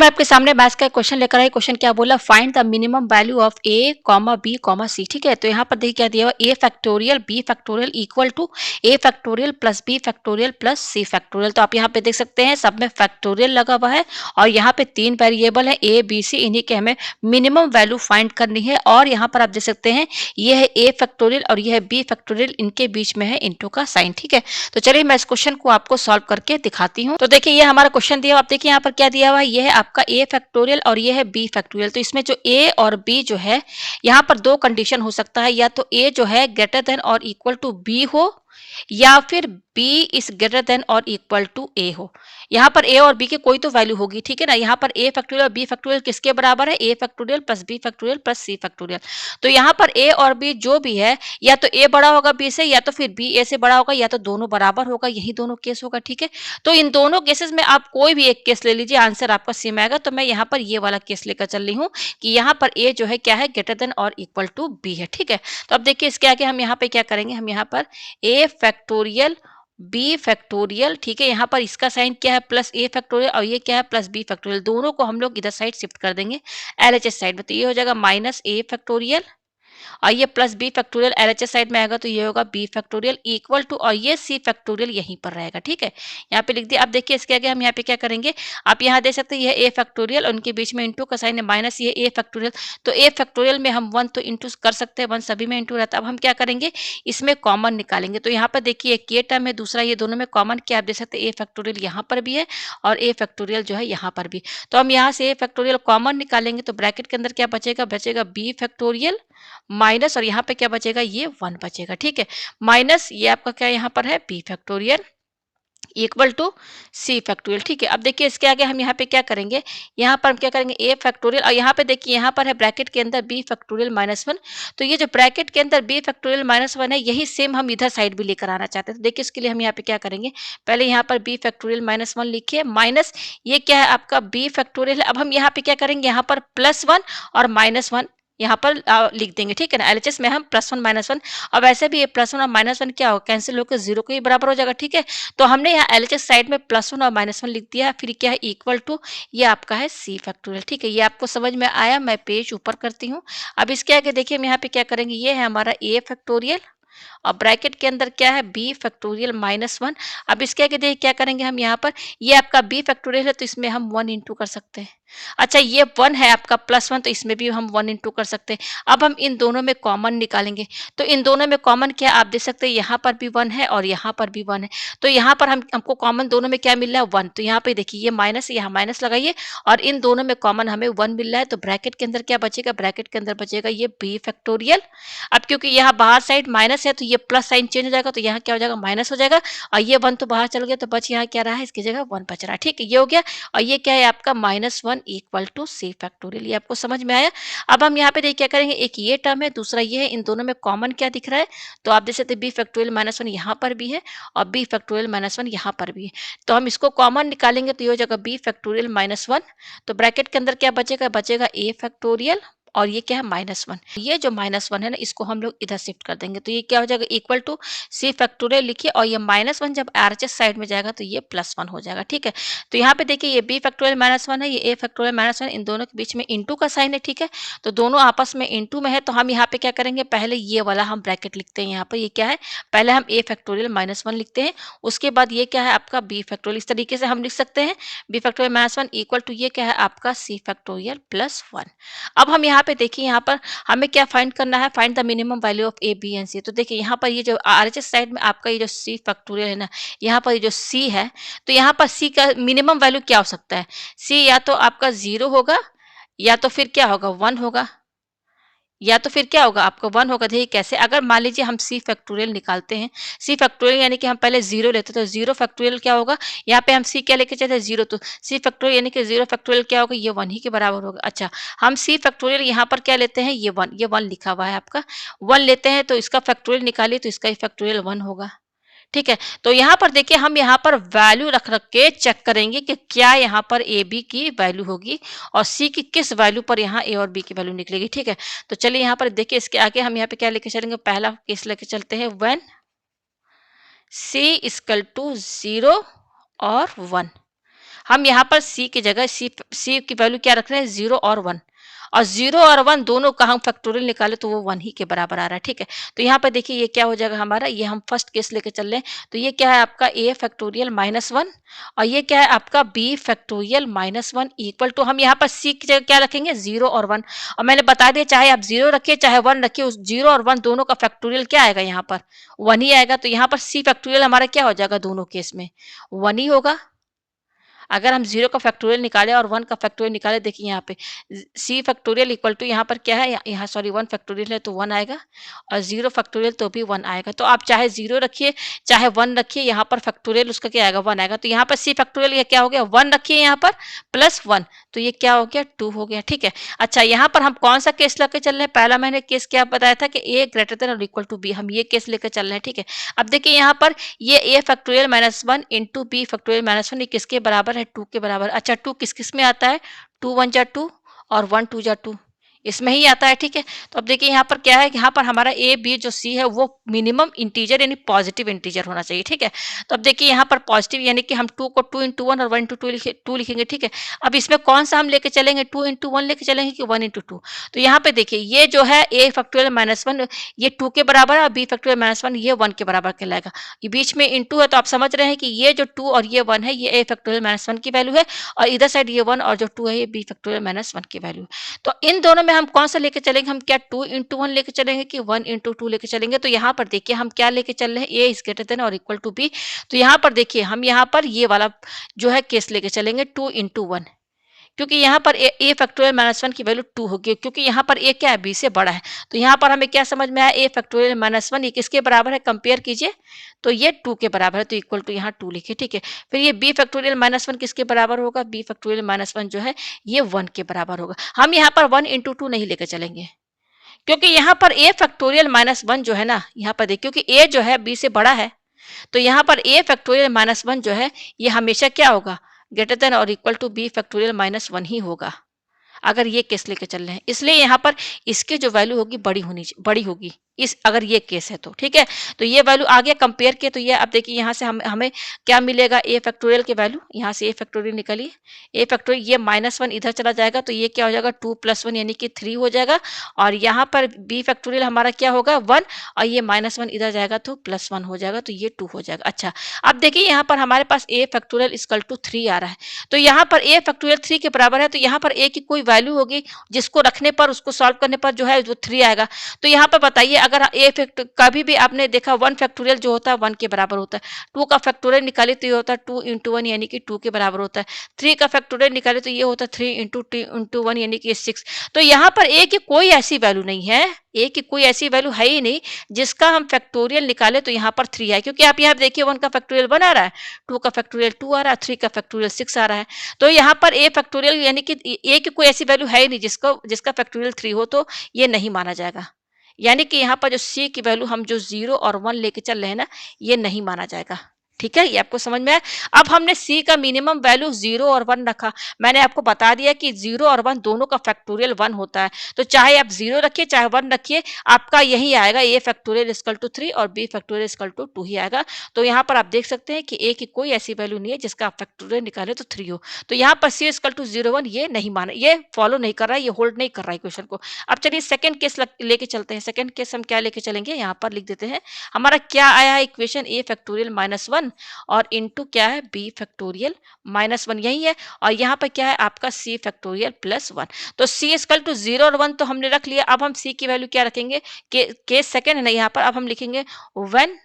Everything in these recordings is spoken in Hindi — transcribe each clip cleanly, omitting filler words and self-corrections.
मैं आपके सामने मैथ्स का क्वेश्चन लेकर आई। क्वेश्चन क्या बोला, find the minimum value of A comma B comma C. ठीक है, तो यहाँ पर देखिए क्या दिया हुआ, A factorial B factorial equal to A factorial plus B factorial plus C factorial. तो आप यहाँ पे देख सकते हैं सब में फैक्टोरियल लगा हुआ है और यहाँ पे तीन वेरिएबल है ए बी सी, इन्हीं के हमें मिनिमम वैल्यू फाइंड करनी है। और यहाँ पर आप देख सकते हैं ये है ए फैक्टोरियल और ये है बी फैक्टोरियल, इनके बीच में है इंटू का साइन। ठीक है, तो चलिए मैं इस क्वेश्चन को आपको सॉल्व करके दिखाती हूँ। तो देखिए ये हमारा क्वेश्चन दिया, आप देखिए यहाँ पर क्या दिया हुआ है, ये है आपका ए फैक्टोरियल और ये है बी फैक्टोरियल। तो इसमें जो ए और बी जो है, यहाँ पर दो कंडीशन हो सकता है, या तो ए जो है ग्रेटर देन और इक्वल टू बी हो, या फिर बी इज ग्रेटर देन और इक्वल टू ए हो। यहाँ पर ए और बी की कोई तो वैल्यू होगी, ठीक है ना। यहाँ पर ए फैक्टोरियल और बी फैक्टोरियल किसके बराबर है, A factorial plus B factorial plus C factorial. तो यहाँ पर ए और बी जो भी है, या तो ए बड़ा होगा बी से, या तो फिर बी ए से बड़ा होगा, या तो दोनों बराबर होगा, यही दोनों केस होगा। ठीक है, तो इन दोनों केसेस में आप कोई भी एक केस ले लीजिए, आंसर आपका सेम आएगा। तो मैं यहाँ पर ये वाला केस लेकर चल रही हूँ कि यहाँ पर ए जो है क्या है, ग्रेटर देन और इक्वल टू बी है। ठीक है, तो अब देखिए इसके आगे हम यहाँ पे क्या करेंगे, हम यहाँ पर ए फैक्टोरियल बी फैक्टोरियल, ठीक है, यहाँ पर इसका साइन क्या है प्लस ए फैक्टोरियल और ये क्या है प्लस बी फैक्टोरियल, दोनों को हम लोग इधर साइड शिफ्ट कर देंगे एलएचएस साइड में। तो ये हो जाएगा माइनस ए फैक्टोरियल और ये plus B factorial LHS side में आएगा, तो ये होगा बी फैक्टोरियल इक्वल टू, और ये सी फैक्टोरियल यहीं पर रहेगा। ठीक है, यहाँ पे लिख दिया। अब देखिए इसके आगे हम यहाँ पे क्या करेंगे, आप यहाँ देख सकते हैं ये ए फैक्टोरियल और उनके बीच में इंटू का साइन है माइनस ये ए फैक्टोरियल। तो ए फैक्टोरियल में हम वन तो इंटू कर सकते हैं, वन सभी में इंटू रहता है। अब हम क्या करेंगे, इसमें कॉमन निकालेंगे। तो यहाँ पर देखिए एक ये टर्म है, दूसरा ये, दोनों में कॉमन क्या आप देख सकते हैं, ए फैक्टोरियल यहाँ पर भी है और ए फैक्टोरियल जो है यहाँ पर भी। तो हम यहाँ से ए फैक्टोरियल कॉमन निकालेंगे, तो ब्रैकेट के अंदर क्या बचेगा, बचेगा बी फैक्टोरियल माइनस, और यहाँ पे क्या बचेगा, ये वन बचेगा। ठीक है, माइनस ये आपका क्या यहाँ पर है B factorial equal to C factorial. ठीक है, अब देखिए इसके आगे हम यहाँ पे क्या करेंगे, यहाँ पर हम क्या करेंगे ए फैक्टोरियल, और यहाँ पे देखिए यहाँ पर है ब्रैकेट के अंदर बी फैक्टोरियल माइनस वन। तो ये जो ब्रैकेट के अंदर बी फैक्टोरियल माइनस वन है, यही सेम हम इधर साइड भी लेकर आना चाहते हैं। तो देखिए इसके लिए हम यहाँ पे क्या करेंगे, पहले यहाँ पर बी फैक्टोरियल माइनस वन लिखिए, माइनस ये क्या है आपका बी फैक्टोरियल है। अब हम यहाँ पे क्या करेंगे, यहाँ पर प्लस वन और माइनस वन यहाँ पर लिख देंगे। ठीक है ना, एलएचएस में हम प्लस वन माइनस वन, और वैसे भी ये प्लस वन और माइनस वन क्या हो, कैंसिल होकर जीरो के ही बराबर हो जाएगा। ठीक है, तो हमने यहाँ एलएचएस साइड में प्लस वन और माइनस वन लिख दिया, फिर क्या है इक्वल टू, ये आपका है सी फैक्टोरियल। ठीक है, ये आपको समझ में आया, मैं पेज ऊपर करती हूँ। अब इसके आगे देखिए हम यहाँ पे क्या करेंगे, ये है हमारा ए फैक्टोरियल और ब्रैकेट के अंदर क्या है बी फैक्टोरियल माइनस वन। अब इसके आगे देखिए क्या करेंगे हम यहाँ पर, ये आपका बी फैक्टोरियल है तो इसमें हम वन इंटू कर सकते हैं। अच्छा ये वन है आपका प्लस वन, तो इसमें भी हम वन इंटू कर सकते हैं। अब हम इन दोनों में कॉमन निकालेंगे, तो इन दोनों में कॉमन क्या आप देख सकते हैं, यहाँ पर भी वन है और यहाँ पर भी वन है। तो यहाँ पर हमको कॉमन दोनों में क्या मिल रहा है, वन। तो यहाँ पे देखिए ये माइनस, यहाँ माइनस लगाइए और इन दोनों में कॉमन हमें वन मिल रहा है। तो ब्रैकेट के अंदर क्या बचेगा, ब्रैकेट के अंदर बचेगा ये बी फैक्टोरियल। अब क्योंकि यहाँ बाहर साइड माइनस है तो ये प्लस साइन चेंज हो जाएगा, तो यहाँ क्या हो जाएगा माइनस हो जाएगा, और ये वन तो बाहर चल गया, तो बच यहाँ क्या रहा है, इसकी जगह वन बच रहा है। ठीक है, ये हो गया, और ये क्या है आपका minus one equal to C factorial. ये आपको समझ में आया। अब हम यहाँ पे देखिए क्या करेंगे, एक ये टर्म है, दूसरा ये है, इन दोनों में कॉमन क्या दिख रहा है, तो आप देख सकते हैं बी फैक्टोरियल माइनस वन यहाँ पर भी है और बी फैक्टोरियल माइनस वन यहाँ पर भी है। तो हम इसको कॉमन निकालेंगे, तो ये हो जाएगा बी फैक्टोरियल माइनस वन। तो ब्रैकेट के अंदर क्या बचेगा, बचेगा ए फैक्टोरियल और ये क्या है माइनस वन। ये जो माइनस वन है ना, इसको हम लोग इधर शिफ्ट कर देंगे, तो ये क्या हो जाएगा इक्वल टू सी फैक्टोरियल लिखिए, और ये माइनस वन जब आरएचएस साइड में जाएगा तो ये प्लस वन हो जाएगा। ठीक है, तो यहाँ पे देखिए ये बी फैक्टोरियल माइनस वन है, ये ए फैक्टोरियल माइनस वन, इन दोनों के बीच में इंटू का साइन है। ठीक है, तो दोनों आपस में इंटू में है, तो हम यहाँ पे क्या करेंगे, पहले ये वाला हम ब्रैकेट लिखते हैं। यहाँ पर ये क्या है, पहले हम ए फैक्टोरियल माइनस वन लिखते हैं, उसके बाद ये क्या है आपका बी फैक्टोरियल। इस तरीके से हम लिख सकते हैं B factorial minus one equal to ये क्या है आपका सी फैक्टोरियल प्लस वन। अब हम यहाँ पे देखिए, यहाँ पर हमें क्या फाइंड करना है, find the minimum value of A B and C. तो देखिए यहाँ पर ये जो आरएचएस साइड में आपका ये जो सी फैक्टोरियल है ना, यहाँ पर ये जो सी है, तो यहाँ पर सी का मिनिमम वैल्यू क्या हो सकता है, सी या तो आपका जीरो होगा, या तो फिर क्या होगा वन होगा, या तो फिर क्या होगा आपका वन होगा। देखिए कैसे, अगर मान लीजिए हम सी फैक्टोरियल निकालते हैं, सी फैक्टोरियल यानी कि हम पहले जीरो लेते हैं, तो जीरो फैक्टोरियल क्या होगा, यहाँ पे हम सी क्या लेके चलते हैं जीरो, तो सी फैक्टोरियल यानी कि जीरो फैक्टोरियल क्या होगा, ये वन ही के बराबर होगा। अच्छा हम सी फैक्टोरियल यहाँ पर क्या लेते हैं, ये वन लिखा हुआ है आपका, वन लेते हैं, तो इसका फैक्टोरियल निकालिए, तो इसका ही फैक्टोरियल वन होगा। ठीक है, तो यहाँ पर देखिए हम यहाँ पर वैल्यू रख रख के चेक करेंगे कि क्या यहाँ पर ए बी की वैल्यू होगी और सी की किस वैल्यू पर यहाँ ए और बी की वैल्यू निकलेगी। ठीक है, तो चलिए यहाँ पर देखिए इसके आगे हम यहाँ पे क्या लेके चलेंगे, पहला केस लेके चलते हैं, when C equal to zero और वन। हम यहाँ पर सी की जगह सी की वैल्यू क्या रख रहे हैं, 0 और 1, और 0 और 1 दोनों का हम फैक्टोरियल निकाले तो वो 1 ही के बराबर आ रहा है। ठीक है, तो यहाँ पे देखिए ये क्या हो जाएगा हमारा, ये हम फर्स्ट केस लेके चल रहे हैं, तो ये क्या है आपका a फैक्टोरियल -1, और ये क्या है आपका b फैक्टोरियल -1 इक्वल टू, हम यहाँ पर c की जगह क्या रखेंगे, 0 और 1, और मैंने बता दिया चाहे आप 0 रखिए चाहे 1 रखिए, उस 0 और 1 दोनों का फैक्टोरियल क्या आएगा, यहाँ पर 1 ही आएगा, तो यहाँ पर c फैक्टोरियल हमारा क्या हो जाएगा, दोनों केस में 1 ही होगा। अगर हम 0 का फैक्टोरियल निकालें और 1 का फैक्टोरियल निकालें, देखिए यहाँ पे c फैक्टोरियल इक्वल टू यहाँ पर क्या है, यहाँ सॉरी 1 फैक्टोरियल है तो 1 आएगा, और 0 फैक्टोरियल तो भी 1 आएगा। तो आप चाहे 0 रखिए चाहे 1 रखिए, यहाँ पर फैक्टोरियल उसका क्या आएगा, 1 आएगा। तो यहाँ पर c फैक्टोरियल ये क्या हो गया, 1 रखिए यहाँ पर प्लस 1, तो ये क्या हो गया, 2 हो गया। ठीक है, अच्छा यहाँ पर हम कौन सा केस लेकर चल रहे हैं, पहला मैंने केस क्या बताया था कि a ग्रेटर देन और इक्वल टू b, हम ये केस लेकर चल रहे हैं। ठीक है, अब देखिए यहाँ पर ये a factorial -1 into B factorial -1 ये किसके बराबर है, 2 के बराबर। अच्छा 2 किस किस में आता है, 2 1 जा 2 और 1 2 जा 2, इसमें ही आता है। ठीक है, तो अब देखिए यहाँ पर क्या है, यहाँ पर हमारा ए बी जो सी है वो मिनिमम इंटीजर यानी पॉजिटिव इंटीजर होना चाहिए। ठीक है, तो अब देखिए यहाँ पर पॉजिटिव यानी कि हम 2 को 2 इंटू 1 और 1 इंटू 2 लिखेंगे। ठीक है, अब इसमें कौन सा हम लेके चलेंगे, 2 इंटू 1 लेके चलेंगे कि 1 इंटू 2। तो यहाँ पे देखिए ये जो है ए फैक्टोरियल -1 ये 2 के बराबर है, और बी फैक्टोरियल -1 ये 1 के बराबर कहलाएगा। ये बीच में इंटू है तो आप समझ रहे हैं कि ये जो 2 और ये 1 है ये ए फैक्टोरियल -1 की वैल्यू है, और इधर साइड ये 1 और जो 2 है ये बी फैक्टोरियल -1 की वैल्यू है। तो इन दोनों में हम कौन सा लेके चलेंगे, हम क्या 2 इंटू 1 लेके चलेंगे कि 1 इंटू 2 लेके चलेंगे। तो यहाँ पर देखिए हम क्या लेके चल रहे हैं, ए इज ग्रेटर देन और इक्वल टू बी। तो यहाँ पर देखिए हम यहाँ पर ये वाला जो है केस लेके चलेंगे 2 इंटू 1, क्योंकि यहाँ पर ए फैक्टोरियल -1 की वैल्यू 2 होगी, क्योंकि यहाँ पर ए क्या है, बी से बड़ा है। तो यहाँ पर हमें क्या समझ में आया, ए फैक्टोरियल -1 ये किसके बराबर है, कंपेयर कीजिए, तो ये 2 के बराबर है, तो इक्वल टू यहाँ 2 लिखिए। ठीक है, फिर ये बी फैक्टोरियल -1 किसके बराबर होगा, बी फैक्टोरियल -1 जो है ये 1 के बराबर होगा। हम यहाँ पर 1 इंटू 2 नहीं लेकर चलेंगे, क्योंकि यहाँ पर ए फैक्टोरियल -1 जो है ना, यहाँ पर देखिए क्योंकि ए जो है बी से बड़ा है, तो यहाँ पर ए फैक्टोरियल -1 जो है ये हमेशा क्या होगा, ग्रेटर देन और इक्वल टू बी फैक्टोरियल -1 ही होगा, अगर ये केस लेके चल रहे हैं। इसलिए यहाँ पर इसकी जो वैल्यू होगी बड़ी होगी, इस अगर ये केस है तो। ठीक है, तो ये वैल्यू आगे कंपेयर किए तो ये अब देखिए यहाँ से हमें क्या मिलेगा, ए फैक्टोरियल की वैल्यू, यहाँ से ए फैक्टोरियल निकालिए, ए फैक्टोरियल ये -1 इधर चला जाएगा तो ये क्या हो जाएगा, 2 + 1 यानी कि 3 हो जाएगा, और यहाँ पर बी फैक्टोरियल हमारा क्या होगा 1, और ये -1 इधर जाएगा तो +1 हो जाएगा, तो ये 2 हो जाएगा। अच्छा अब देखिए यहाँ पर हमारे पास ए फैक्टोरियल इक्वल टू 3 आ रहा है, तो यहाँ पर ए फैक्टोरियल 3 के बराबर है, तो यहाँ पर ए की कोई वैल्यू होगी जिसको रखने पर उसको सॉल्व करने पर जो है वो 3 आएगा। तो यहाँ पर बताइए अगर ए फैक्ट कभी भी आपने देखा 1 फैक्टोरियल जो होता है 1 के बराबर होता है, 2 का फैक्टोरियल निकाले तो ये होता है 2 इंटू 1 यानी कि 2 के बराबर होता है, 3 का फैक्टोरियल निकाले तो ये होता है 3 इंटू 1 यानी कि 6। तो यहाँ पर ए की कोई ऐसी वैल्यू नहीं है, ए की कोई ऐसी वैल्यू है ही नहीं जिसका हम फैक्टोरियल निकाले तो यहाँ पर 3 आए, क्योंकि आप यहाँ देखिए 1 का फैक्टोरियल 1 आ रहा है, 2 का फैक्टोरियल 2 आ रहा है, 3 का फैक्टोरियल 6 आ रहा है। तो यहाँ पर ए फैक्टोरियल यानी कि ए की कोई ऐसी वैल्यू है ही नहीं जिसका फैक्टोरियल 3 हो, तो ये नहीं माना जाएगा। यानी कि यहाँ पर जो सी की वैल्यू हम जो 0 और 1 लेके चल रहे हैं ना, ये नहीं माना जाएगा। ठीक है, ये आपको समझ में आया। अब हमने सी का मिनिमम वैल्यू 0 और 1 रखा, मैंने आपको बता दिया कि 0 और 1 दोनों का फैक्टोरियल 1 होता है, तो चाहे आप 0 रखिए चाहे 1 रखिए आपका यही आएगा, ए फैक्टोरियल इक्वल टू 3 और बी फैक्टोरियल इक्वल टू 2 ही आएगा। तो यहाँ पर आप देख सकते हैं कि ए की कोई ऐसी वैल्यू नहीं है जिसका आप फैक्टोरियल निकाले तो 3 हो, तो यहाँ पर सी इक्वल टू 0 1 ये नहीं माना, ये फॉलो नहीं कर रहा है, ये होल्ड नहीं कर रहा है क्वेश्चन को। अब चलिए सेकंड केस लेके चलते हैं। सेकंड केस हम क्या लेके चलेंगे, यहाँ पर लिख देते हैं, हमारा क्या आया है इक्वेशन, ए फैक्टोरियल -1 और इनटू क्या है, बी फैक्टोरियल -1 यही है, और यहाँ पर क्या है आपका सी फैक्टोरियल +1। तो सी इक्वल टू 0 और 1 तो हमने रख लिया, अब हम सी की वैल्यू क्या रखेंगे, केस सेकंड है ना, यहाँ पर अब हम लिखेंगे व्हेन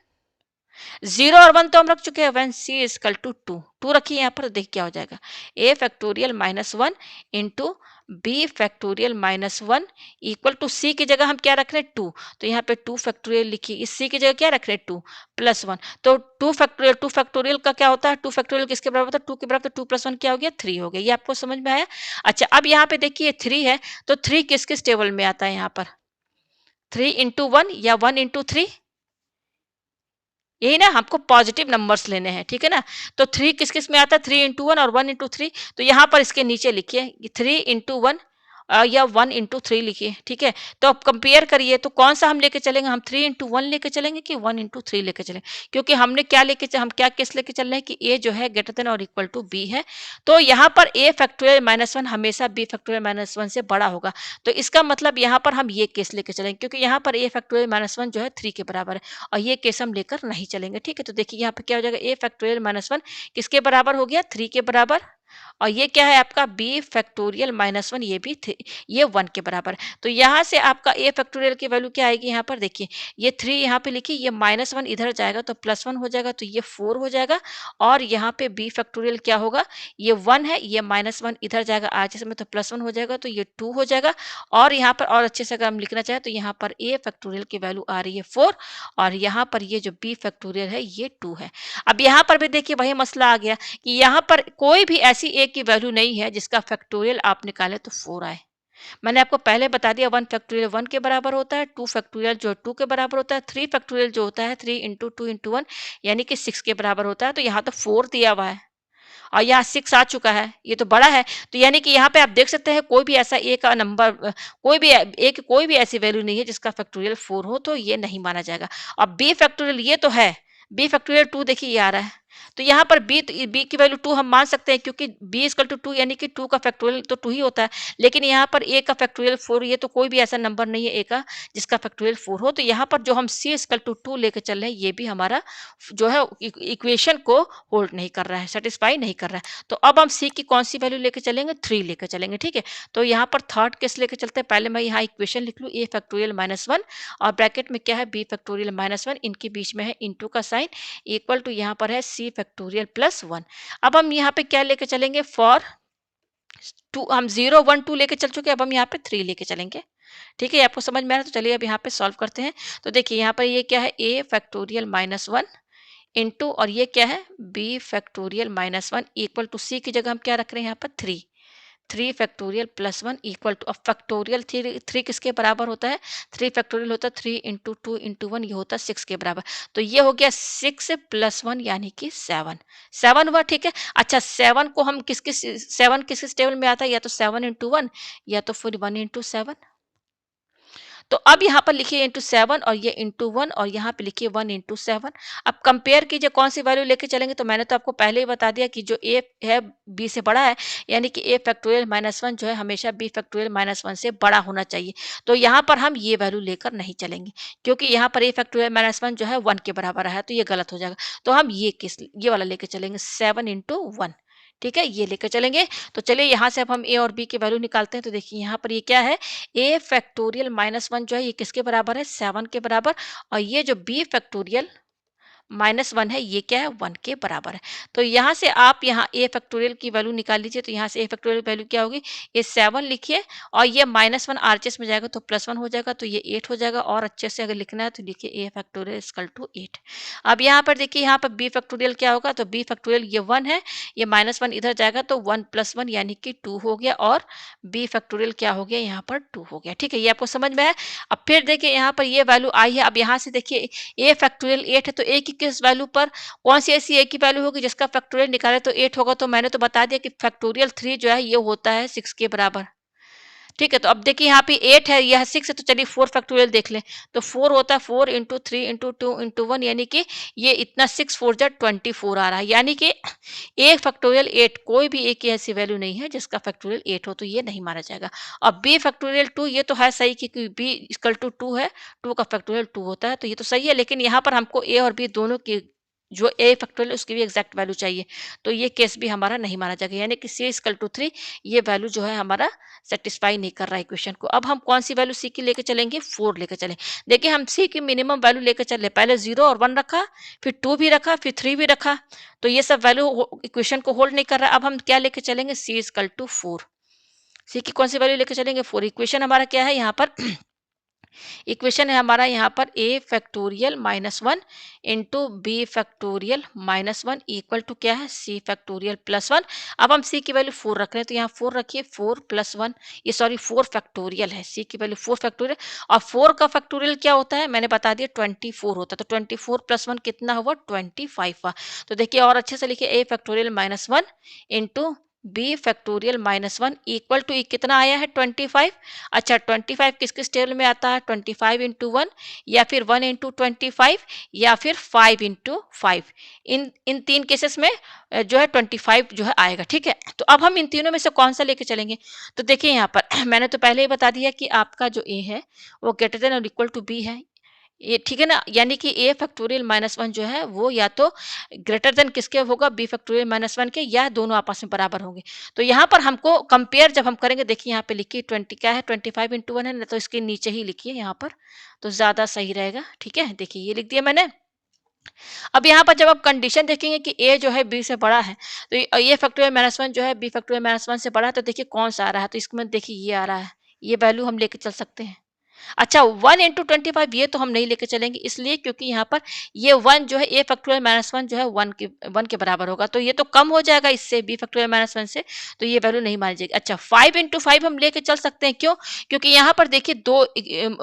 0 और 1 तो हम रख चुके हैं, व्हेन सी इक्वल टू 2 रखिए यहाँ पर, देख क्या हो जाएगा, A factorial -1 into B factorial -1 equal to C की जगह हम क्या रख रहे हैं 2, तो यहाँ पे 2 फैक्टोरियल लिखिए, इस सी की जगह क्या रख रहे हैं 2 +1, तो 2 फैक्टोरियल का क्या होता है, 2 फैक्टोरियल किसके बराबर होता है, 2 के बराबर, तो 2 + 1 क्या हो गया 3 हो गया, ये आपको समझ में आया। अच्छा अब यहाँ पे देखिए 3 है, तो 3 किस किस टेबल में आता है, यहाँ पर 3 इंटू 1 या 1 इंटू 3, यही ना, हमको पॉजिटिव नंबर्स लेने हैं, ठीक है ना। तो 3 किस किस में आता है, 3 इंटू 1 और 1 इंटू 3, तो यहाँ पर इसके नीचे लिखिए 3 इंटू 1 या 1 इंटू 3 लिखिए, ठीक है। तो अब कंपेयर करिए, तो कौन सा हम लेके चलेंगे, हम 3 इंटू 1 लेके चलेंगे कि 1 इंटू 3 लेके चलेंगे, क्योंकि हमने क्या हम क्या केस लेके चल रहे हैं कि ए जो है ग्रेटर देन और इक्वल टू बी है। तो यहाँ पर ए फैक्टोरियल माइनस वन हमेशा बी फैक्टोरियल माइनस वन से बड़ा होगा। तो इसका मतलब यहाँ पर हम ये केस लेके चलेंगे, क्योंकि यहाँ पर ए फैक्टोरियल माइनस वन जो है 3 के बराबर है, और ये केस हम लेकर नहीं चलेंगे, ठीक है। तो देखिए यहाँ पे क्या हो जाएगा, ए फैक्टोरियल माइनस वन किसके बराबर हो गया, 3 के बराबर, और ये क्या है आपका बी फैक्टोरियल माइनस वन, ये भी ये 1 के बराबर है। तो यहाँ से आपका ए फैक्टोरियल की वैल्यू क्या आएगी, यहाँ पर देखिए ये 3 यहाँ पे लिखिए, ये माइनस वन इधर जाएगा तो प्लस वन हो जाएगा, तो ये 4 हो जाएगा। और यहाँ पे बी फैक्टोरियल क्या होगा, ये 1 है, ये माइनस वन इधर जाएगा आज समय, तो प्लस वन हो जाएगा, तो ये 2 हो जाएगा। और यहाँ पर और अच्छे से अगर हम लिखना चाहें तो यहाँ पर ए फैक्टोरियल की वैल्यू आ रही है 4, और यहाँ पर ये जो बी फैक्टोरियल है ये 2 है। अब यहाँ पर भी देखिए वही मसला आ गया कि यहाँ पर कोई भी ऐसी ए की वैल्यू नहीं है जिसका फैक्टोरियल आप निकाले तो 4 आए। मैंने आपको पहले बता दिया 1 फैक्टोरियल 1 के बराबर होता है, 2 फैक्टोरियल जो 2 के बराबर होता है, 3 फैक्टोरियल जो होता है 3 इंटू 2 इंटू 1 यानी कि 6 के बराबर होता है। तो यहाँ तो 4 दिया हुआ है और यहाँ 6 आ चुका है, ये तो बड़ा है। तो यानी कि यहाँ पे आप देख सकते हैं कोई भी ऐसा ए का नंबर कोई भी ए की कोई भी ऐसी वैल्यू नहीं है जिसका फैक्टोरियल 4 हो, तो ये नहीं माना जाएगा। अब बी फैक्टोरियल ये तो है, बी फैक्टोरियल 2 देखिए ये आ रहा है। तो यहाँ पर बी की वैल्यू 2 हम मान सकते हैं, क्योंकि बी इक्वल टू 2 यानी कि 2 का फैक्टोरियल तो 2 ही होता है। लेकिन यहाँ पर ए का फैक्टोरियल 4, ये तो कोई भी ऐसा नंबर नहीं है ए का जिसका फैक्टोरियल 4 हो। तो यहाँ पर जो हम सी इक्वल टू 2 लेके चल रहे हैं, ये भी हमारा जो है इक्वेशन को होल्ड नहीं कर रहा है, सेटिस्फाई नहीं कर रहा है। तो अब हम सी की कौन सी वैल्यू लेके चलेंगे, 3 लेके चलेंगे, ठीक है। तो यहाँ पर थर्ड केस लेके चलते हैं। पहले मैं यहाँ इक्वेशन लिख लूँ, ए फैक्टोरियल माइनस वन और ब्रैकेट में क्या है, बी फैक्टोरियल माइनस वन, इनके बीच में है इंटू का साइन, इक्वल टू यहाँ पर है सी फैक्टोरियल प्लस वन। अब हम यहाँ पे क्या लेके चलेंगे, फॉर टू हम 0 1 2 लेके चल चुके हैं, अब हम यहाँ पे 3 लेके चलेंगे, ठीक है। आपको समझ में आ रहा है, तो चलिए अब यहाँ पे सॉल्व करते हैं। तो देखिए यहाँ पर ये क्या है, A factorial minus one into, और ये क्या है, B factorial minus one equal to C की जगह हम क्या रख रहे हैं यहाँ पर 3, 3 factorial plus one equal to, अब फैक्टोरियल 3 किसके बराबर होता है, 3 फैक्टोरियल होता है 3 इंटू 2 इंटू 1, ये होता है 6 के बराबर। तो ये हो गया 6 प्लस 1 यानी कि 7, 7 हुआ, ठीक है। अच्छा 7 को हम सेवन किस किस टेबल में आता है, या तो 7 इंटू 1 या तो फिर 1 इंटू 7। तो अब यहाँ पर लिखिए इंटू 7 और ये इंटू 1 और यहाँ पे लिखिए 1 इंटू 7। अब कंपेयर कीजिए कौन सी वैल्यू लेके चलेंगे, तो मैंने तो आपको पहले ही बता दिया कि जो ए है बी से बड़ा है, यानी कि ए फैक्टोरियल माइनस वन जो है हमेशा बी फैक्टोरियल माइनस वन से बड़ा होना चाहिए। तो यहाँ पर हम ये वैल्यू लेकर नहीं चलेंगे, क्योंकि यहाँ पर ए फैक्टोरियल माइनस वन जो है 1 के बराबर है, तो ये गलत हो जाएगा। तो हम ये वाला लेके चलेंगे 7 इंटू 1, ठीक है, ये लेकर चलेंगे। तो चलिए यहाँ से अब हम ए और बी की वैल्यू निकालते हैं। तो देखिए यहाँ पर ये क्या है, ए फैक्टोरियल माइनस वन जो है ये किसके बराबर है, 7 के बराबर, और ये जो बी फैक्टोरियल माइनस वन है ये क्या है, 1 के बराबर है। तो यहाँ से आप यहाँ ए फैक्टोरियल की वैल्यू निकाल लीजिए। तो यहाँ से ए फैक्टोरियल वैल्यू क्या होगी, ये 7 लिखिए और ये माइनस वन आरचेस में जाएगा तो प्लस वन हो जाएगा, तो ये 8 हो जाएगा। और अच्छे से अगर लिखना है तो लिखिए ए फैक्टोरियल इक्वल टू 8। अब यहाँ पर देखिए यहाँ पर बी फैक्टोरियल क्या होगा, तो बी फैक्टोरियल ये 1 है, ये माइनस वन इधर जाएगा तो 1 प्लस वन यानी कि 2 हो गया, और बी फैक्टोरियल क्या हो गया, यहाँ पर 2 हो गया, ठीक है। ये आपको समझ में आया। अब फिर देखिए यहाँ पर ये वैल्यू आई है। अब यहाँ से देखिए ए फैक्टोरियल 8 है, तो ए की किस वैल्यू पर कौन सी ऐसी ए की वैल्यू होगी जिसका फैक्टोरियल निकाले तो 8 होगा। तो मैंने तो बता दिया कि फैक्टोरियल 3 जो है ये होता है 6 के बराबर, ठीक है। तो अब देखिए यहाँ पे 8 है, यह 6 है, तो चलिए 4 फैक्टोरियल देख लें। तो 4 होता है 4 इंटू 3 इंटू 2 इंटू 1, यानी कि ये इतना 6 4 जा 24 आ रहा है, यानी कि ए फैक्टोरियल 8 कोई भी एक की ऐसी वैल्यू नहीं है जिसका फैक्टोरियल 8 हो, तो ये नहीं माना जाएगा। अब बी फैक्टोरियल 2 ये तो है सही, क्योंकि बी इक्वल टू 2 है, 2 का फैक्टोरियल 2 होता है, तो ये तो सही है। लेकिन यहाँ पर हमको ए और बी दोनों की जो ए फैक्टोरियल उसकी भी एग्जैक्ट वैल्यू चाहिए, तो ये केस भी हमारा नहीं माना जाएगा, यानी कि सी इक्वल टू 3 ये वैल्यू जो है हमारा सेटिस्फाई नहीं कर रहा है इक्वेशन को। अब हम कौन सी वैल्यू सी की लेके चलेंगे, 4 लेके चलें। देखिए हम सी की मिनिमम वैल्यू लेके चले, पहले 0 और 1 रखा, फिर 2 भी रखा, फिर 3 भी रखा, तो ये सब वैल्यू इक्वेशन को होल्ड नहीं कर रहा। अब हम क्या लेके चलेंगे, सी इक्वल टू 4। सी की कौन सी वैल्यू लेके चलेंगे, 4। इक्वेशन हमारा क्या है यहाँ पर इक्वेशन है हमारा यहाँ पर A factorial minus one into B factorial minus one equal to क्या है, सी फैक्टोरियल प्लस वन। अब हम सी की वैल्यू 4 रख रहे हैं, तो यहाँ 4 रखिए, 4 प्लस वन, ये सॉरी 4 फैक्टोरियल है, सी की वैल्यू 4 फैक्टोरियल। और 4 का फैक्टोरियल क्या होता है, मैंने बता दिया 24 होता है, तो 24 प्लस वन कितना हुआ, 25 हुआ। तो देखिए और अच्छे से लिखिए, A factorial minus one into B factorial -1 equal to कितना आया है 25। अच्छा 25 किस किस टेबल में आता है 25 इंटू 1 या फिर 1 इंटू 25 या फिर 5 इंटू 5। इन तीन केसेस में जो है 25 जो है आएगा। ठीक है, तो अब हम इन तीनों में से कौन सा लेके चलेंगे। तो देखिए यहाँ पर मैंने तो पहले ही बता दिया कि आपका जो ए है वो ग्रेटर देन और इक्वल टू बी है। ये ठीक है ना, यानी कि ए फैक्टोरियल -1 जो है वो या तो ग्रेटर देन किसके होगा बी फैक्टोरियल -1 के, या दोनों आपस में बराबर होंगे। तो यहाँ पर हमको कंपेयर जब हम करेंगे, देखिए यहाँ पे लिखिए 20 क्या है 25 इंटू 1 है ना, तो इसके नीचे ही लिखिए यहाँ पर, तो ज्यादा सही रहेगा। ठीक है, देखिए ये लिख दिया मैंने। अब यहाँ पर जब आप कंडीशन देखेंगे कि ए जो है बी से बड़ा है, तो ये फैक्टोरियल -1 जो है बी फैक्टोरियल -1 से बड़ा है, तो देखिए कौन सा आ रहा है, तो इसमें देखिए ये आ रहा है, ये वैल्यू हम लेके चल सकते हैं। अच्छा 1 इंटू 25 ये तो हम नहीं लेके चलेंगे, इसलिए क्योंकि यहाँ पर ये 1 जो है ए फैक्टोरियल -1 जो है 1 के बराबर होगा, तो ये तो कम हो जाएगा इससे बी फैक्टोरियल -1 से, तो ये वैल्यू नहीं मानी जाएगी। अच्छा 5 इंटू 5 हम लेके चल सकते हैं, क्यों, क्योंकि यहाँ पर देखिए दो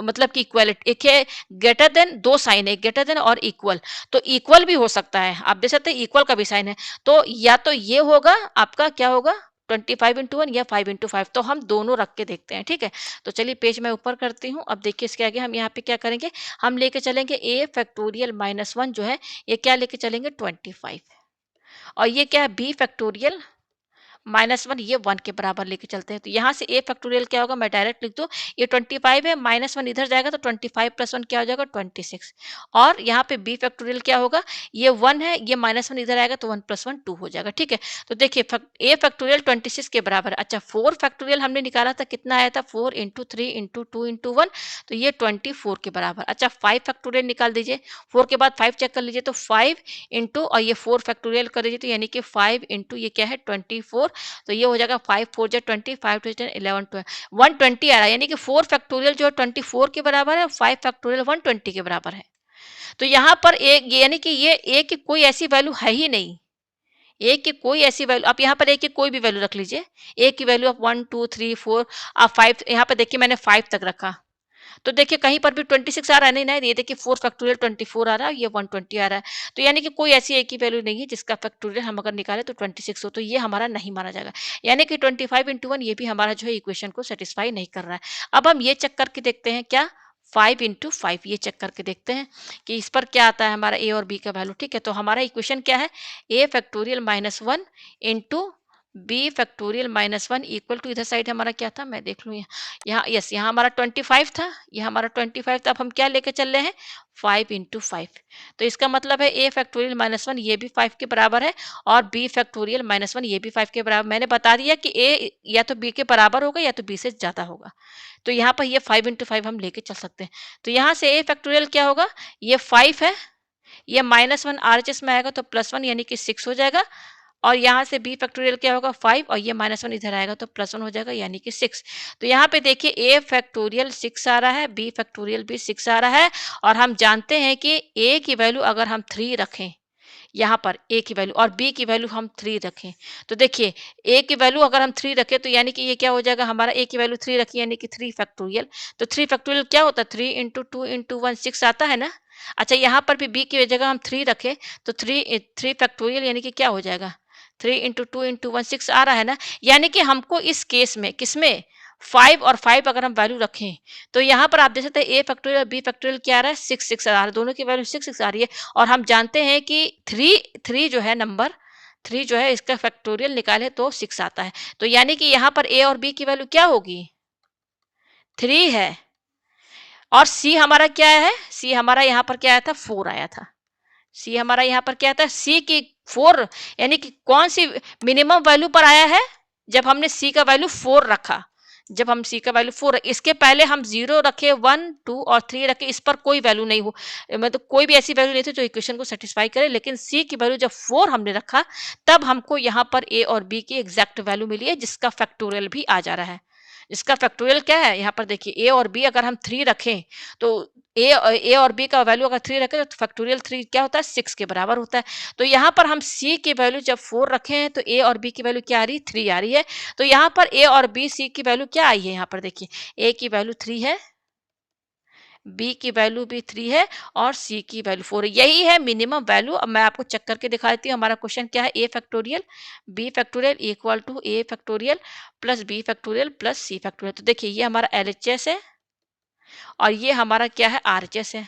मतलब कि इक्वलिटी, एक है ग्रेटर देन, दो साइन है ग्रेटर देन और इक्वल, तो इक्वल भी हो सकता है, आप देख सकते हैं इक्वल का भी साइन है, तो या तो ये होगा आपका क्या होगा 25 इंटू 1 या 5 इंटू 5, तो हम दोनों रख के देखते हैं। ठीक है, तो चलिए पेज मैं ऊपर करती हूँ। अब देखिए इसके आगे हम यहाँ पे क्या करेंगे, हम लेके चलेंगे ए फैक्टोरियल -1 जो है ये क्या लेके चलेंगे 25, और ये क्या है बी फैक्टोरियल -1 ये 1 के बराबर लेके चलते हैं। तो यहाँ से ए फैक्टोरियल क्या होगा, मैं डायरेक्ट लिख दूँ, ये 25 है, -1 इधर जाएगा तो 25 + 1 क्या हो जाएगा 26, और यहाँ पे बी फैक्टोरियल क्या होगा, ये 1 है, ये -1 इधर आएगा तो 1 + 1 2 हो जाएगा। ठीक है, तो देखिए ए फैक्टोरियल 26 के बराबर है। अच्छा 4 फैक्टोरियल हमने निकाला था, कितना आया था 4 इंटू 3 इंटू 2 इंटू 1, तो ये 24 के बराबर। अच्छा 5 फैक्टोरियल निकाल दीजिए, 4 के बाद 5 चेक कर लीजिए, तो 5 इंटू और ये 4 फैक्टोरियल कर दीजिए, तो यानी कि 5 इंटू ये क्या है 24, तो ये हो जाएगा 5 4 जा 20, 5 2 10 11 12 120 आ रहा है, यानी कि 4 फैक्टोरियल जो है 24 के बराबर है, 5 फैक्टोरियल 120 के बराबर है। तो यहाँ पर एक यानी कि ये ए की कोई ऐसी वैल्यू है ही नहीं, ए की कोई ऐसी वैल्यू, आप यहाँ पर ए की कोई भी वैल्यू रख लीजिए, ए की वैल्यू आप 1 2 3 4 आप 5, यहाँ पर देखिए मैंने 5 तक रखा, तो देखिए कहीं पर भी 26 आ रहा है, नहीं ना, ये देखिए 4 फैक्टोरियल 24 आ रहा है, ये 120 आ रहा है, तो यानी कि कोई ऐसी एक ही वैल्यू नहीं है जिसका फैक्टोरियल हम अगर निकाले तो 26 हो, तो ये हमारा नहीं माना जाएगा, यानी कि 25 इंटू 1 ये भी हमारा जो है इक्वेशन को सेटिस्फाई नहीं कर रहा है। अब हम ये चेक करके देखते हैं क्या, 5 इंटू 5 ये चेक करके देखते हैं कि इस पर क्या आता है हमारा ए और बी का वैल्यू। ठीक है, तो हमारा इक्वेशन क्या है, A factorial -1 into B factorial -1 equal to, इधर साइड हमारा क्या था मैं देख लूँ, यहाँ यस यहाँ हमारा 25 था, ये हमारा 25 था, अब हम क्या लेके चल रहे हैं 5 इंटू 5, तो इसका मतलब है ए फैक्टोरियल -1 ये भी 5 के बराबर है, और बी फैक्टोरियल -1 ये भी 5 के बराबर। मैंने बता दिया कि ए या तो बी के बराबर होगा या तो बी से ज़्यादा होगा, तो यहाँ पर ये 5 इंटू 5 हम लेके चल सकते हैं। तो यहाँ से ए फैक्टोरियल क्या होगा, ये 5 है, ये -1 आरएचएस में आएगा तो +1 यानी कि 6 हो जाएगा, और यहाँ से बी फैक्टोरियल क्या होगा 5, और ये -1 इधर आएगा तो +1 हो जाएगा यानी कि 6। तो यहाँ पे देखिए ए फैक्टोरियल 6 आ रहा है, बी फैक्टोरियल भी 6 आ रहा है, और हम जानते हैं कि ए की वैल्यू अगर हम 3 रखें, यहाँ पर ए की वैल्यू और बी की वैल्यू हम 3 रखें, तो देखिए ए की वैल्यू अगर हम 3 रखें तो यानी कि ये क्या हो जाएगा, हमारा ए की वैल्यू 3 रखी यानी कि 3 फैक्टोरियल, तो 3 फैक्टोरियल क्या होता है 3 इंटू 2 इंटू 1 6 आता है ना। अच्छा यहाँ पर भी बी की जगह हम 3 रखें तो 3 फैक्टोरियल यानी कि क्या हो जाएगा 3 इंटू 2 इंटू 1 6 आ रहा है ना, यानी कि हमको इस केस में किसमें 5 और 5 अगर हम वैल्यू रखें, तो यहाँ पर आप देख सकते हैं ए फैक्टोरियल बी फैक्टोरियल क्या आ रहा है 6 6 आ रहा है, दोनों की वैल्यू 6 6 आ रही है, और हम जानते हैं कि 3 जो है नंबर 3 जो है इसका फैक्टोरियल निकाले तो 6 आता है, तो यानी कि यहाँ पर ए और बी की वैल्यू क्या होगी 3 है, और सी हमारा क्या है, सी हमारा यहाँ पर क्या आया था 4 आया था, सी हमारा यहाँ पर क्या था सी की 4, यानी कि कौन सी मिनिमम वैल्यू पर आया है, जब हमने सी का वैल्यू 4 रखा, जब हम सी का वैल्यू 4, इसके पहले हम 0 रखे 1 2 और 3 रखे, इस पर कोई वैल्यू नहीं हो, मतलब कोई भी ऐसी वैल्यू नहीं थी जो इक्वेशन को सेटिस्फाई करे, लेकिन सी की वैल्यू जब 4 हमने रखा तब हमको यहाँ पर ए और बी की एग्जैक्ट वैल्यू मिली है जिसका फैक्टोरियल भी आ जा रहा है। इसका फैक्टोरियल क्या है, यहाँ पर देखिए ए और बी अगर हम 3 रखें तो ए और बी का वैल्यू अगर 3 रखें तो फैक्टोरियल 3 क्या होता है 6 के बराबर होता है, तो यहाँ पर हम सी की वैल्यू जब 4 रखे हैं तो ए और बी की वैल्यू क्या आ रही है 3 आ रही है, तो यहाँ पर ए और बी सी की वैल्यू क्या आई है, यहाँ पर देखिए ए की वैल्यू 3 है, बी की वैल्यू भी 3 है और सी की वैल्यू 4 है। यही है मिनिमम वैल्यू। अब मैं आपको चेक करके दिखा देती हूँ हमारा क्वेश्चन क्या है। A factorial B factorial equal to A factorial plus B factorial plus C factorial. तो देखिए ये हमारा एलएचएस है और ये हमारा क्या है आरएचएस है।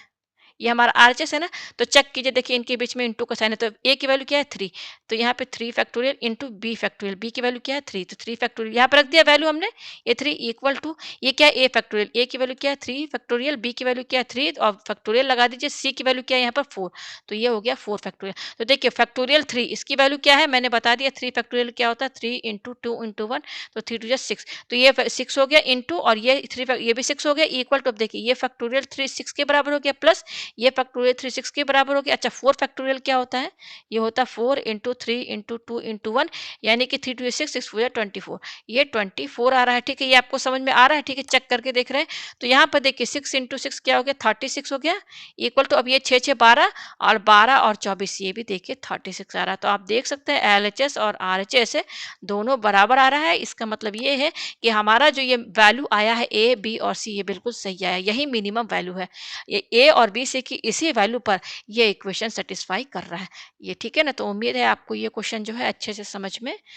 ये हमारा आरएचएस है ना। तो चेक कीजिए, देखिए इनके बीच में इंटू का साइन है तो ए की वैल्यू क्या है 3। तो यहाँ पे 3 factorial into B factorial, B की वैल्यू क्या है 3 तो 3 फैक्टोरियल यहाँ पे रख दिया वैल्यू हमने। ये 3 इक्वल टू ये क्या है ए फैक्टोरियल, ए की वैल्यू क्या है 3 फैक्टोरियल, बी की वैल्यू क्या है 3 और फैक्टोरियल लगा दीजिए, सी की वैल्यू क्या है यहाँ पर 4। तो ये हो गया 4 फैक्टोरियल। तो देखिए फैक्टोरियल 3 इसकी वैल्यू क्या है मैंने बता दिया। 3 फैक्टोरियल क्या होता है 3 इंटू 2 इंटू 1 तो 3 टू 6। तो ये 6 हो गया इंटू और ये 3 ये भी 6 हो गया इक्वल टू। अब देखिए ये फैक्टोरियल 3 6 के बराबर हो गया प्लस ये फैक्टोरियल 3 6 के बराबर हो गया। अच्छा 4 फैक्टोरियल क्या होता है, ये होता है 4 इंटू 3 इंटू 2 इंटू 1 यानी कि 3 टू 6 6 4 24। ये 24 आ रहा है। ठीक है, ये आपको समझ में आ रहा है। ठीक है, चेक करके देख रहे हैं। तो यहाँ पर देखिए 6 इंटू 6 क्या हो गया 36 हो गया इक्वल टू। अब ये 6 6 12 और 12 और 24 ये भी देखिए 36 आ रहा है। तो आप देख सकते हैं एलएचएस और आरएचएस दोनों बराबर आ रहा है। इसका मतलब ये है कि हमारा जो ये वैल्यू आया है ए बी और सी ये बिल्कुल सही आया, यही मिनिमम वैल्यू है। ये ए और बी सी की इसी वैल्यू पर ये इक्वेशन सेटिस्फाई कर रहा है। ये ठीक है ना। तो उम्मीद है आपको ये क्वेश्चन जो है अच्छे से समझ में